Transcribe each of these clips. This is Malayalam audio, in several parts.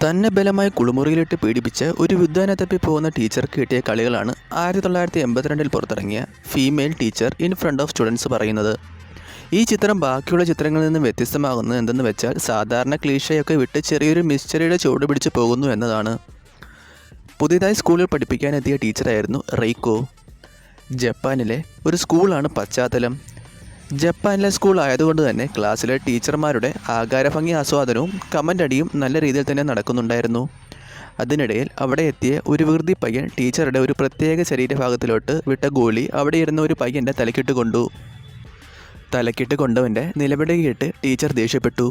തന്നെ ബലമായി കുളിമുറിയിലിട്ട് പീഡിപ്പിച്ച ഒരു വിദ്വാനെ തപ്പി പോകുന്ന ടീച്ചർക്ക് കിട്ടിയ കളികളാണ് 1982 പുറത്തിറങ്ങിയ female teacher in front of students പറയുന്നത്. ഈ ചിത്രം ബാക്കിയുള്ള ചിത്രങ്ങളിൽ നിന്നും വ്യത്യസ്തമാകുന്നത് എന്തെന്ന് വെച്ചാൽ സാധാരണ ക്ലീഷയൊക്കെ വിട്ട് ചെറിയൊരു മിസ്റ്ററിയുടെ ചുവട് പിടിച്ച് പോകുന്നു എന്നതാണ്. പുതിയതായി സ്കൂളിൽ പഠിപ്പിക്കാനെത്തിയ ടീച്ചറായിരുന്നു റെയ്ക്കോ. ജപ്പാനിലെ ഒരു സ്കൂളാണ് പശ്ചാത്തലം. ജപ്പാനിലെ സ്കൂൾ ആയതുകൊണ്ട് തന്നെ ക്ലാസ്സിലെ ടീച്ചർമാരുടെ ആകാരഭംഗി ആസ്വാദനവും കമൻ്റ് അടിയും നല്ല രീതിയിൽ തന്നെ നടക്കുന്നുണ്ടായിരുന്നു. അതിനിടയിൽ അവിടെ എത്തിയ ഒരു വികൃതി പയ്യൻ ടീച്ചറുടെ ഒരു പ്രത്യേക ശരീരഭാഗത്തിലോട്ട് വിട്ട ഗോളി അവിടെ ഇരുന്ന ഒരു പയ്യൻ്റെ തലക്കിട്ട് കൊണ്ടവൻ്റെ നിലവിളി കേട്ട് ടീച്ചർ ദേഷ്യപ്പെട്ടു.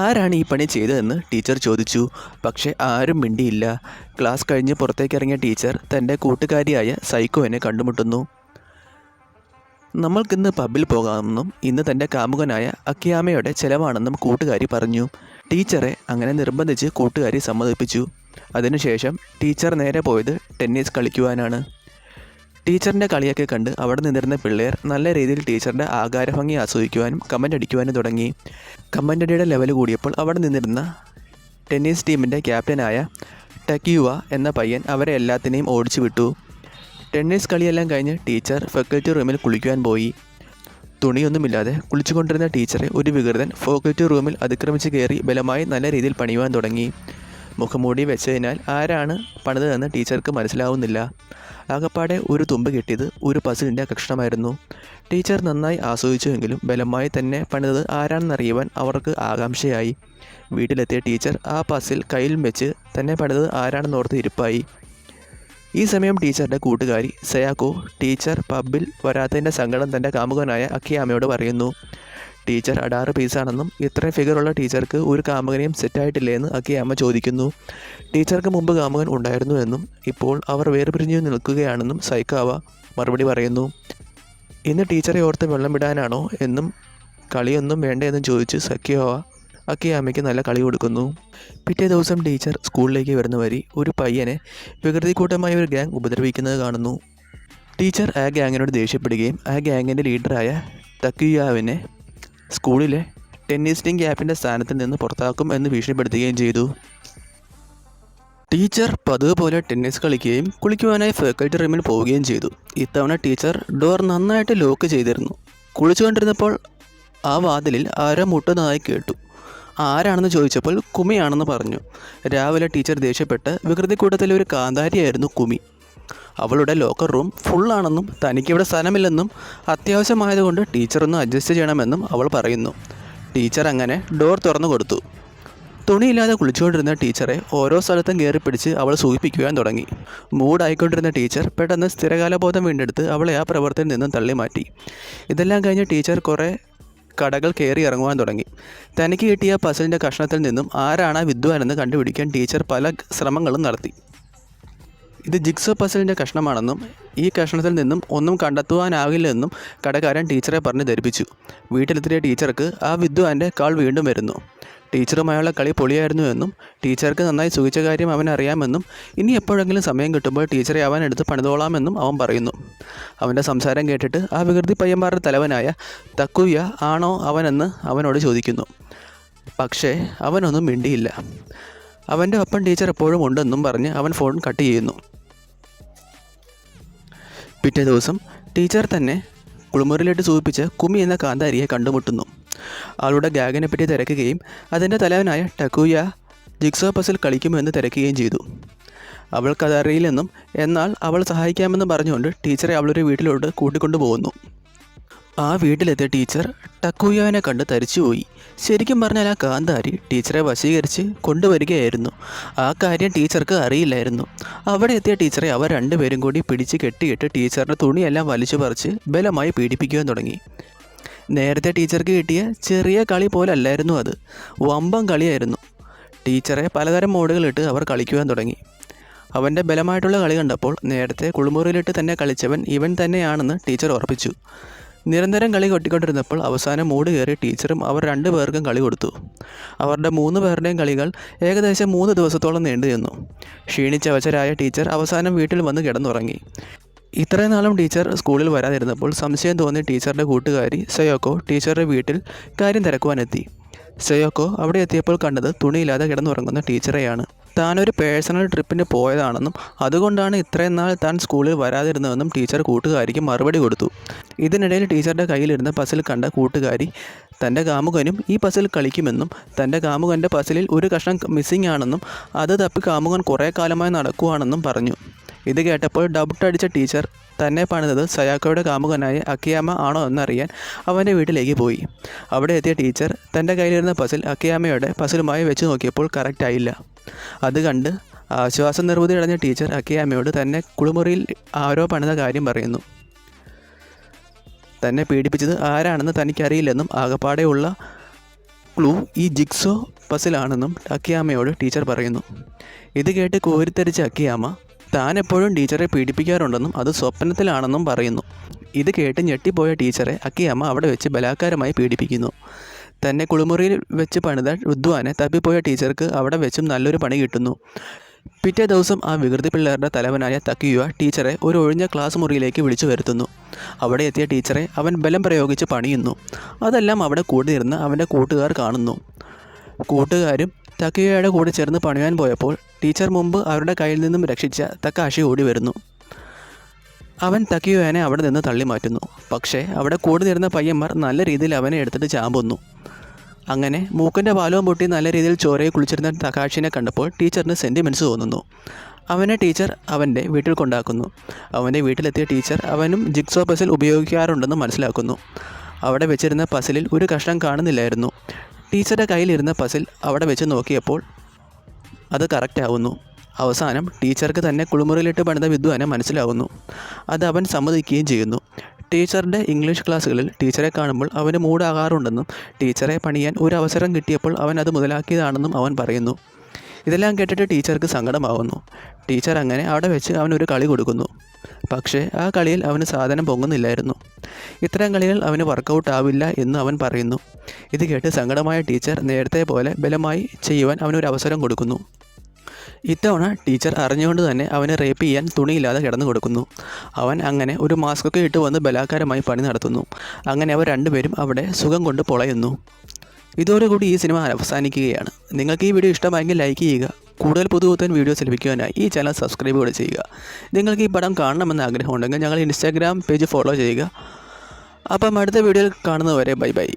ആരാണ് ഈ പണി ചെയ്തതെന്ന് ടീച്ചർ ചോദിച്ചു. പക്ഷേ ആരും മിണ്ടിയില്ല. ക്ലാസ് കഴിഞ്ഞ് പുറത്തേക്കിറങ്ങിയ ടീച്ചർ തൻ്റെ കൂട്ടുകാരിയായ സൈക്കോവിനെ കണ്ടുമുട്ടുന്നു. നമ്മൾക്കിന്ന് പബ്ബിൽ പോകാമെന്നും ഇന്ന് തൻ്റെ കാമുകനായ അക്കിയാമയുടെ ചെലവാണെന്നും കൂട്ടുകാരി പറഞ്ഞു. ടീച്ചറെ അങ്ങനെ നിർബന്ധിച്ച് കൂട്ടുകാരി സമ്മതിപ്പിച്ചു. അതിനുശേഷം ടീച്ചർ നേരെ പോയത് ടെന്നീസ് കളിക്കുവാനാണ്. ടീച്ചറിൻ്റെ കളിയൊക്കെ കണ്ട് അവിടെ നിന്നിരുന്ന പിള്ളേർ നല്ല രീതിയിൽ ടീച്ചറുടെ ആകാരഭംഗി ആസ്വദിക്കുവാനും കമൻ്റ് അടിക്കുവാനും തുടങ്ങി. കമൻ്റ് അടിയുടെ ലെവൽ കൂടിയപ്പോൾ അവിടെ നിന്നിരുന്ന ടെന്നീസ് ടീമിൻ്റെ ക്യാപ്റ്റനായ ടക്കിയുവ എന്ന പയ്യൻ അവരെ എല്ലാത്തിനെയും ഓടിച്ചു വിട്ടു. ടെന്നീസ് കളിയെല്ലാം കഴിഞ്ഞ് ടീച്ചർ ഫാക്കൽറ്റി റൂമിൽ കുളിക്കുവാൻ പോയി. തുണിയൊന്നുമില്ലാതെ കുളിച്ചുകൊണ്ടിരുന്ന ടീച്ചറെ ഒരു വികൃതൻ ഫാക്കൽറ്റി റൂമിൽ അതിക്രമിച്ച് കയറി ബലമായി നല്ല രീതിയിൽ പണിയുവാൻ തുടങ്ങി. മുഖംമൂടി വെച്ചതിനാൽ ആരാണ് പണിതതെന്ന് ടീച്ചർക്ക് മനസ്സിലാവുന്നില്ല. ആകപ്പാടെ ഒരു തുമ്പ് കിട്ടിയത് ഒരു പസിലിൻ്റെ കഷ്ണമായിരുന്നു. ടീച്ചർ നന്നായി ആസ്വദിച്ചുവെങ്കിലും ബലമായി തന്നെ പണിതത് ആരാണെന്നറിയുവാൻ അവർക്ക് ആകാംക്ഷയായി. വീട്ടിലെത്തിയ ടീച്ചർ ആ പസിൽ കയ്യിൽ വെച്ച് തന്നെ പണിതത് ആരാണെന്നോർത്ത് ഇരിപ്പായി. ഈ സമയം ടീച്ചറുടെ കൂട്ടുകാരി സയാക്കോ ടീച്ചർ പബ്ബിൽ വരാത്തതിൻ്റെ സങ്കടം തൻ്റെ കാമുകനായ അക്കിയാമയോട് പറയുന്നു. ടീച്ചർ അടാറ് പീസാണെന്നും ഇത്രയും ഫിഗറുള്ള ടീച്ചർക്ക് ഒരു കാമുകനെയും സെറ്റായിട്ടില്ലേ എന്ന് അക്കിയാമ ചോദിക്കുന്നു. ടീച്ചർക്ക് മുമ്പ് കാമുകൻ ഉണ്ടായിരുന്നു എന്നും ഇപ്പോൾ അവർ വേർപിരിഞ്ഞു നിൽക്കുകയാണെന്നും സൈക്കാവ മറുപടി പറയുന്നു. ഇന്ന് ടീച്ചറെ ഓർത്ത് വെള്ളം വിടാനാണോ എന്നും കളിയൊന്നും വേണ്ടതെന്നും ചോദിച്ച് സഖ്യാവ അക്കിയാമയ്ക്ക് നല്ല കളി കൊടുക്കുന്നു. പിറ്റേ ദിവസം ടീച്ചർ സ്കൂളിലേക്ക് വരുന്ന വഴി ഒരു പയ്യനെ വികൃതിക്കൂട്ടമായ ഒരു ഗ്യാങ് ഉപദ്രവിക്കുന്നത് കാണുന്നു. ടീച്ചർ ആ ഗ്യാങ്ങിനോട് ദേഷ്യപ്പെടുകയും ആ ഗ്യാങ്ങിൻ്റെ ലീഡറായ തക്കിയാവിനെ സ്കൂളിലെ ടെന്നീസ് ടീം ക്യാപ്റ്റൻ്റെ സ്ഥാനത്തിൽ നിന്ന് പുറത്താക്കും എന്ന് ഭീഷണിപ്പെടുത്തുകയും ചെയ്തു. ടീച്ചർ പതിവ് പോലെ ടെന്നീസ് കളിക്കുകയും കുളിക്കുവാനായി ഫാക്കൽറ്റി റൂമിൽ പോവുകയും ചെയ്തു. ഇത്തവണ ടീച്ചർ ഡോർ നന്നായിട്ട് ലോക്ക് ചെയ്തിരുന്നു. കുളിച്ചുകൊണ്ടിരുന്നപ്പോൾ ആ വാതിലിൽ ആരോ മുട്ടുന്നതായി കേട്ടു. ആരാണെന്ന് ചോദിച്ചപ്പോൾ കുമിയാണെന്ന് പറഞ്ഞു. രാവിലെ ടീച്ചർ ദേഷ്യപ്പെട്ട് വികൃതിക്കൂട്ടത്തിലെ ഒരു കാന്താരിയായിരുന്നു കുമി. അവളുടെ ലോക്കർ റൂം ഫുള്ളാണെന്നും തനിക്കിവിടെ സ്ഥലമില്ലെന്നും അത്യാവശ്യമായതുകൊണ്ട് ടീച്ചറൊന്ന് അഡ്ജസ്റ്റ് ചെയ്യണമെന്നും അവൾ പറയുന്നു. ടീച്ചർ അങ്ങനെ ഡോർ തുറന്നു കൊടുത്തു. തുണിയില്ലാതെ കുളിച്ചുകൊണ്ടിരുന്ന ടീച്ചറെ ഓരോ സ്ഥലത്തും കയറി പിടിച്ച് അവൾ സൂചിപ്പിക്കുവാൻ തുടങ്ങി. മൂഡായിക്കൊണ്ടിരുന്ന ടീച്ചർ പെട്ടെന്ന് സ്ഥിരകാലബോധം വീണ്ടെടുത്ത് അവളെ ആ പ്രവർത്തനത്തിൽ നിന്നും തള്ളി മാറ്റി. ഇതെല്ലാം കഴിഞ്ഞ് ടീച്ചർ കുറേ കടകൾ കയറി ഇറങ്ങുവാൻ തുടങ്ങി. തനിക്ക് കിട്ടിയ പസിലിൻ്റെ കഷ്ണത്തിൽ നിന്നും ആരാണ് വിദ്വാനെന്ന് കണ്ടുപിടിക്കാൻ ടീച്ചർ പല ശ്രമങ്ങളും നടത്തി. ഇത് ജിഗ്സോ പസിലിൻ്റെ കഷ്ണമാണെന്നും ഈ കഷ്ണത്തിൽ നിന്നും ഒന്നും കണ്ടെത്തുവാനാകില്ലെന്നും കടക്കാരൻ ടീച്ചറെ പറഞ്ഞ് ധരിപ്പിച്ചു. വീട്ടിലെത്തിയ ടീച്ചർക്ക് ആ വിദ്വാൻ്റെ കാൾ വീണ്ടും വരുന്നു. ടീച്ചറുമായുള്ള കളി പൊളിയായിരുന്നു എന്നും ടീച്ചർക്ക് നന്നായി സുഖിച്ച കാര്യം അവൻ അറിയാമെന്നും ഇനി എപ്പോഴെങ്കിലും സമയം കിട്ടുമ്പോൾ ടീച്ചറെ അവൻ എടുത്ത് പണിതോളാമെന്നും അവൻ പറയുന്നു. അവൻ്റെ സംസാരം കേട്ടിട്ട് ആ വികൃതി പയ്യന്മാരുടെ തലവനായ തക്കുയ ആണോ അവനെന്ന് അവനോട് ചോദിക്കുന്നു. പക്ഷേ അവനൊന്നും മിണ്ടിയില്ല. അവൻ്റെ ഒപ്പം ടീച്ചർ എപ്പോഴും ഉണ്ടെന്നും പറഞ്ഞ് അവൻ ഫോൺ കട്ട് ചെയ്യുന്നു. പിറ്റേ ദിവസം ടീച്ചർ തന്നെ കുളിമുറിയിലിട്ട് സൂചിപ്പിച്ച് കുമി എന്ന കാന്താരിയെ കണ്ടുമുട്ടുന്നു. അവളുടെ ഗാഗിനെ പറ്റി തിരക്കുകയും അതിൻ്റെ തലവനായ ടക്കുയ ജിഗ്സോ പസിൽ കളിക്കുമെന്ന് തിരക്കുകയും ചെയ്തു. അവൾക്കതറിയില്ലെന്നും എന്നാൽ അവൾ സഹായിക്കാമെന്നും പറഞ്ഞുകൊണ്ട് ടീച്ചറെ അവളൊരു വീട്ടിലോട്ട് കൂട്ടിക്കൊണ്ടു പോകുന്നു. ആ വീട്ടിലെത്തിയ ടീച്ചർ ടക്കുയാവിനെ കണ്ട് തരിച്ചുപോയി. ശരിക്കും പറഞ്ഞാൽ ആ കാന്താരി ടീച്ചറെ വശീകരിച്ച് കൊണ്ടുവരികയായിരുന്നു. ആ കാര്യം ടീച്ചർക്ക് അറിയില്ലായിരുന്നു. അവിടെ എത്തിയ ടീച്ചറെ അവർ രണ്ടുപേരും കൂടി പിടിച്ച് കെട്ടിയിട്ട് ടീച്ചറിൻ്റെ തുണിയെല്ലാം വലിച്ചു പറിച്ച് ബലമായി പീഡിപ്പിക്കുവാൻ തുടങ്ങി. നേരത്തെ ടീച്ചർക്ക് കിട്ടിയ ചെറിയ കളി പോലല്ലായിരുന്നു അത്, വമ്പം കളിയായിരുന്നു. ടീച്ചറെ പലതരം മോഡുകളിട്ട് അവർ കളിക്കുവാൻ തുടങ്ങി. അവൻ്റെ ബലമായിട്ടുള്ള കളി കണ്ടപ്പോൾ നേരത്തെ കുളിമുറിയിലിട്ട് തന്നെ കളിച്ചവൻ ഇവൻ തന്നെയാണെന്ന് ടീച്ചർ ഉറപ്പിച്ചു. നിരന്തരം കളി കൊട്ടിക്കൊണ്ടിരുന്നപ്പോൾ അവസാനം മൂഡ് കയറി ടീച്ചറും അവർ 2 പേർക്കും കളി കൊടുത്തു. അവരുടെ 3 പേരുടെയും കളികൾ ഏകദേശം 3 ദിവസത്തോളം നീണ്ടു നിന്നു. ക്ഷീണിച്ചവശരായ ടീച്ചർ അവസാനം വീട്ടിൽ വന്ന് കിടന്നുറങ്ങി. ഇത്രയും നാളും ടീച്ചർ സ്കൂളിൽ വരാതിരുന്നപ്പോൾ സംശയം തോന്നി ടീച്ചറുടെ കൂട്ടുകാരി സയോക്കോ ടീച്ചറുടെ വീട്ടിൽ കാര്യം തിരക്കുവാനെത്തി. സയോക്കോ അവിടെ എത്തിയപ്പോൾ കണ്ടത് തുണിയില്ലാതെ കിടന്നുറങ്ങുന്ന ടീച്ചറെയാണ്. താനൊരു പേഴ്സണൽ ട്രിപ്പിന് പോയതാണെന്നും അതുകൊണ്ടാണ് ഇത്രയും നാൾ താൻ സ്കൂളിൽ വരാതിരുന്നതെന്നും ടീച്ചർ കൂട്ടുകാരിക്ക് മറുപടി കൊടുത്തു. ഇതിനിടയിൽ ടീച്ചറുടെ കയ്യിലിരുന്ന പസിൽ കണ്ട കൂട്ടുകാരി തൻ്റെ കാമുകനും ഈ പസിൽ കളിക്കുമെന്നും തൻ്റെ കാമുകൻ്റെ പസിലിൽ ഒരു കഷ്ണം മിസ്സിംഗ് ആണെന്നും അത് തപ്പി കാമുകൻ കുറേ കാലമായി നടക്കുകയാണെന്നും പറഞ്ഞു. ഇത് കേട്ടപ്പോൾ ഡൗട്ടടിച്ച ടീച്ചർ തന്നെ പണിതത് സയാക്കോയുടെ കാമുകനായ അക്കിയാമ ആണോ എന്നറിയാൻ അവൻ്റെ വീട്ടിലേക്ക് പോയി. അവിടെ എത്തിയ ടീച്ചർ തൻ്റെ കയ്യിലിരുന്ന പസിൽ അക്കിയാമയുടെ പസിലുമായി വെച്ച് നോക്കിയപ്പോൾ കറക്റ്റ് ആയില്ല. അത് കണ്ട് ആശ്വാസം നിർവൃതി അടഞ്ഞ ടീച്ചർ അക്കിയാമയോട് തന്നെ കുളിമുറിയിൽ ആരോ പണിത കാര്യം പറയുന്നു. തന്നെ പീഡിപ്പിച്ചത് ആരാണെന്ന് തനിക്കറിയില്ലെന്നും ആകപ്പാടെയുള്ള ക്ലൂ ഈ ജിക്സോ പസിലാണെന്നും അക്കിയാമയോട് ടീച്ചർ പറയുന്നു. ഇത് കേട്ട് കോരിത്തരിച്ച അക്കിയാമ താൻ എപ്പോഴും ടീച്ചറെ പീഡിപ്പിക്കാറുണ്ടെന്നും അത് സ്വപ്നത്തിലാണെന്നും പറയുന്നു. ഇത് കേട്ട് ഞെട്ടിപ്പോയ ടീച്ചറെ അക്കിയാമ അവിടെ വെച്ച് ബലാത്കാരമായി പീഡിപ്പിക്കുന്നു. തന്നെ കുളിമുറിയിൽ വെച്ച് പണിത വിദ്വാനെ തപ്പിപ്പോയ ടീച്ചർക്ക് അവിടെ വെച്ചും നല്ലൊരു പണി കിട്ടുന്നു. പിറ്റേ ദിവസം ആ വികൃതി പിള്ളേരുടെ തലവനായ തക്കിയുവ ടീച്ചറെ ഒരു ഒഴിഞ്ഞ ക്ലാസ് മുറിയിലേക്ക് വിളിച്ചു വരുത്തുന്നു. അവിടെ എത്തിയ ടീച്ചറെ അവൻ ബലം പ്രയോഗിച്ച് പണിയുന്നു. അതെല്ലാം അവിടെ കൂടിയിരുന്ന് അവൻ്റെ കൂട്ടുകാർ കാണുന്നു. കൂട്ടുകാരും തക്കിയുവയുടെ കൂടെ ചേർന്ന് പണിയാൻ പോയപ്പോൾ ടീച്ചർ മുമ്പ് അവരുടെ കയ്യിൽ നിന്നും രക്ഷിച്ച തക്കാഷി ഓടി വരുന്നു. അവൻ തക്കിയുവനെ അവിടെ നിന്ന് തള്ളി മാറ്റുന്നു. പക്ഷേ അവിടെ കൂടിയിരുന്ന പയ്യന്മാർ നല്ല രീതിയിൽ അവനെ എടുത്തിട്ട് ചാമ്പുന്നു. അങ്ങനെ മൂക്കിൻ്റെ പാലവും പൊട്ടി നല്ല രീതിയിൽ ചോരയെ കുളിച്ചിരുന്ന തകാഷിനെ കണ്ടപ്പോൾ ടീച്ചറിന് സെൻറ്റിമെൻറ്റ്സ് തോന്നുന്നു. അവനെ ടീച്ചർ അവൻ്റെ വീട്ടിൽ കൊണ്ടാക്കുന്നു. അവൻ്റെ വീട്ടിലെത്തിയ ടീച്ചർ അവനും ജിക്സോ പസിൽ ഉപയോഗിക്കാറുണ്ടെന്ന് മനസ്സിലാക്കുന്നു. അവിടെ വെച്ചിരുന്ന പസിലിൽ ഒരു കഷ്ണം കാണുന്നില്ലായിരുന്നു. ടീച്ചറുടെ കയ്യിലിരുന്ന പസിൽ അവിടെ വെച്ച് നോക്കിയപ്പോൾ അത് കറക്റ്റ് ആവുന്നു. അവസാനം ടീച്ചർക്ക് തന്നെ കുളിമുറിയിലിട്ട് പണിത വിദ്വാനെ മനസ്സിലാവുന്നു. അത് അവൻ സമ്മതിക്കുകയും ചെയ്യുന്നു. ടീച്ചറുടെ ഇംഗ്ലീഷ് ക്ലാസ്സുകളിൽ ടീച്ചറെ കാണുമ്പോൾ അവന് മൂടാകാറുണ്ടെന്നും ടീച്ചറെ പണിയാൻ ഒരു അവസരം കിട്ടിയപ്പോൾ അവൻ അത് മുതലാക്കിയതാണെന്നും അവൻ പറയുന്നു. ഇതെല്ലാം കേട്ടിട്ട് ടീച്ചർക്ക് സങ്കടമാവുന്നു. ടീച്ചർ അങ്ങനെ അവിടെ വെച്ച് അവനൊരു കളി കൊടുക്കുന്നു. പക്ഷേ ആ കളിയിൽ അവന് സാധനം പൊങ്ങുന്നില്ലായിരുന്നു. ഇത്തരം കളികൾ അവന് വർക്കൗട്ട് ആവില്ല എന്ന് അവൻ പറയുന്നു. ഇത് കേട്ട് സങ്കടമായ ടീച്ചർ നേരത്തെ പോലെ ബലമായി ചെയ്യുവാൻ അവനൊരു അവസരം കൊടുക്കുന്നു. ഇത്തവണ ടീച്ചർ അറിഞ്ഞുകൊണ്ട് തന്നെ അവനെ റേപ്പ് ചെയ്യാൻ തുണിയില്ലാതെ കിടന്നു കൊടുക്കുന്നു. അവൻ അങ്ങനെ ഒരു മാസ്കൊക്കെ ഇട്ട് വന്ന് ബലാത്കാരമായി പണി നടത്തുന്നു. അങ്ങനെ അവർ രണ്ടുപേരും അവിടെ സുഖം കൊണ്ട് പൊളയുന്നു. ഇതോടുകൂടി ഈ സിനിമ അവസാനിക്കുകയാണ്. നിങ്ങൾക്ക് ഈ വീഡിയോ ഇഷ്ടമായെങ്കിൽ ലൈക്ക് ചെയ്യുക. കൂടുതൽ പുതുപുത്തൻ വീഡിയോസ് ലഭിക്കുവാനായി ഈ ചാനൽ സബ്സ്ക്രൈബ് കൂടെ ചെയ്യുക. നിങ്ങൾക്ക് ഈ പടം കാണണമെന്ന് ആഗ്രഹമുണ്ടെങ്കിൽ ഞങ്ങൾ ഇൻസ്റ്റാഗ്രാം പേജ് ഫോളോ ചെയ്യുക. അപ്പം അടുത്ത വീഡിയോയിൽ കാണുന്നതുവരെ ബൈ ബൈ.